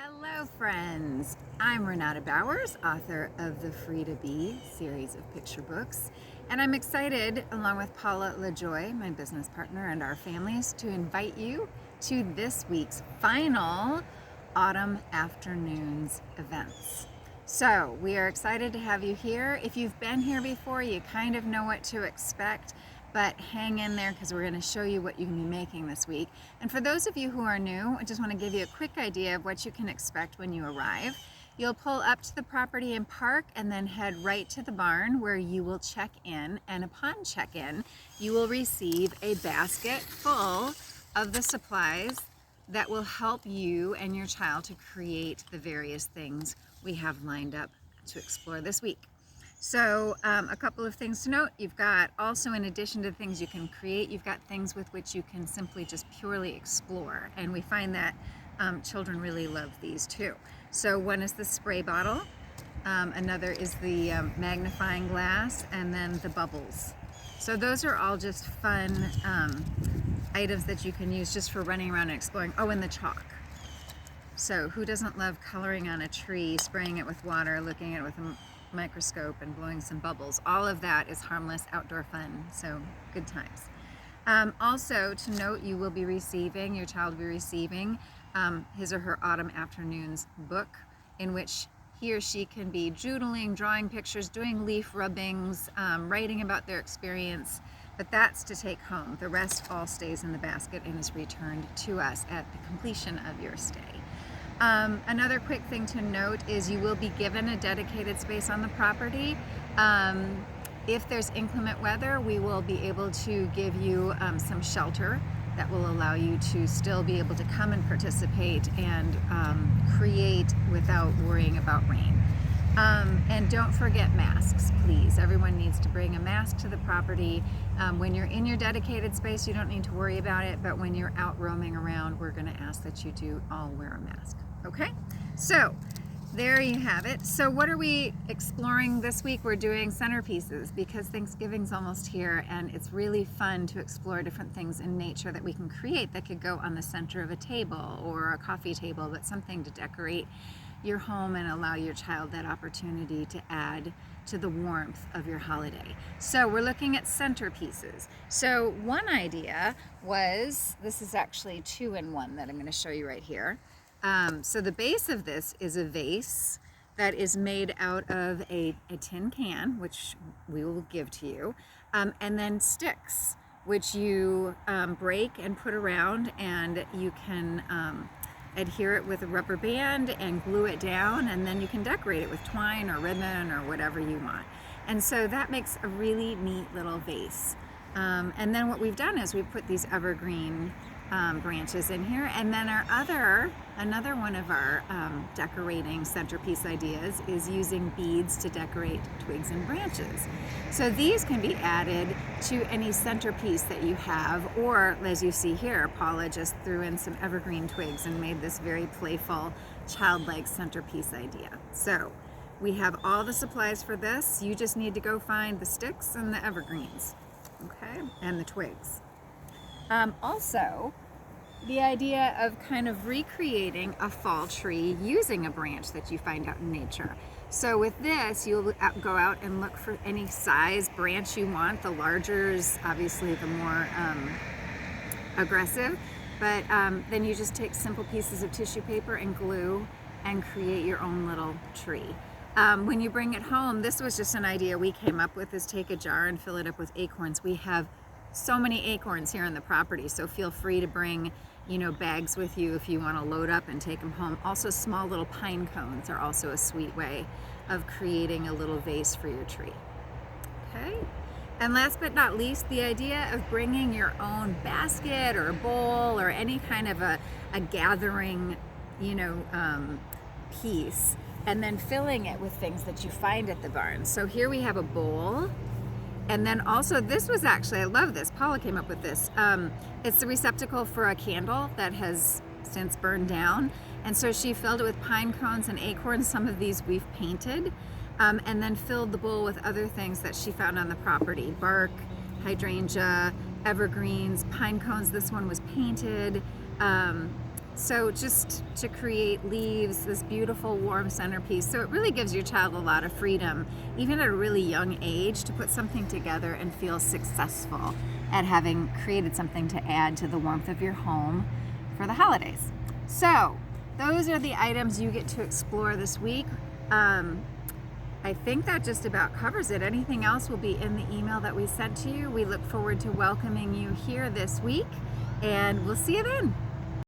Hello friends, I'm Renata Bowers, author of the Free to Be series of picture books, and I'm excited, along with Paula LaJoy, my business partner, and our families, to invite you to this week's final Autumn Afternoons events. So we are excited to have you here. If you've been here before, you kind of know what to expect, but hang in there because we're going to show you what you can be making this week. And for those of you who are new, I just want to give you a quick idea of what you can expect when you arrive. You'll pull up to the property and park and then head right to the barn where you will check in, and upon check-in you will receive a basket full of the supplies that will help you and your child to create the various things we have lined up to explore this week. So a couple of things to note. You've got also, in addition to things you can create, you've got things with which you can simply just purely explore. And we find that children really love these too. So one is the spray bottle, another is the magnifying glass, and then the bubbles. So those are all just fun items that you can use just for running around and exploring. Oh, and the chalk. So who doesn't love coloring on a tree, spraying it with water, looking at it with a microscope and blowing some bubbles? All of that is harmless outdoor fun, so good times. Also to note, you will be receiving, your child will be receiving his or her Autumn Afternoons book, in which he or she can be doodling, drawing pictures, doing leaf rubbings, writing about their experience, but that's to take home. The rest all stays in the basket and is returned to us at the completion of your stay. Another quick thing to note is you will be given a dedicated space on the property. If there's inclement weather, we will be able to give you some shelter that will allow you to still be able to come and participate and create without worrying about rain. And don't forget masks, please. Everyone needs to bring a mask to the property. When you're in your dedicated space, you don't need to worry about it, but when you're out roaming around, we're going to ask that you do all wear a mask. Okay? So there you have it. So what are we exploring this week? We're doing centerpieces because Thanksgiving's almost here, and it's really fun to explore different things in nature that we can create that could go on the center of a table or a coffee table, but something to decorate your home and allow your child that opportunity to add to the warmth of your holiday. So we're looking at centerpieces. So one idea was, this is actually 2-in-1 that I'm going to show you right here. So the base of this is a vase that is made out of a tin can, which we will give to you, and then sticks, which you break and put around, and you can adhere it with a rubber band and glue it down, and then you can decorate it with twine or ribbon or whatever you want. And so that makes a really neat little vase. And then what we've done is we've put these evergreen branches in here, and then another one of our decorating centerpiece ideas is using beads to decorate twigs and branches. So these can be added to any centerpiece that you have, or as you see here, Paula just threw in some evergreen twigs and made this very playful, childlike centerpiece idea. So we have all the supplies for this. You just need to go find the sticks and the evergreens, okay, and the twigs. Also, the idea of kind of recreating a fall tree using a branch that you find out in nature. So with this, you'll go out and look for any size branch you want. The larger is obviously the more aggressive, but then you just take simple pieces of tissue paper and glue and create your own little tree. When you bring it home, this was just an idea we came up with, is take a jar and fill it up with acorns. We have so many acorns here on the property, so feel free to bring, bags with you if you want to load up and take them home. Also, small little pine cones are also a sweet way of creating a little vase for your tree. Okay? And last but not least, the idea of bringing your own basket or a bowl or any kind of a gathering, piece, and then filling it with things that you find at the barn. So here we have a bowl. And then also, this was actually, I love this, Paula came up with this. It's the receptacle for a candle that has since burned down. And so she filled it with pine cones and acorns. Some of these we've painted, and then filled the bowl with other things that she found on the property. Bark, hydrangea, evergreens, pine cones. This one was painted. So just to create leaves, this beautiful warm centerpiece. So it really gives your child a lot of freedom, even at a really young age, to put something together and feel successful at having created something to add to the warmth of your home for the holidays. So those are the items you get to explore this week. I think that just about covers it. Anything else will be in the email that we sent to you. We look forward to welcoming you here this week, and we'll see you then.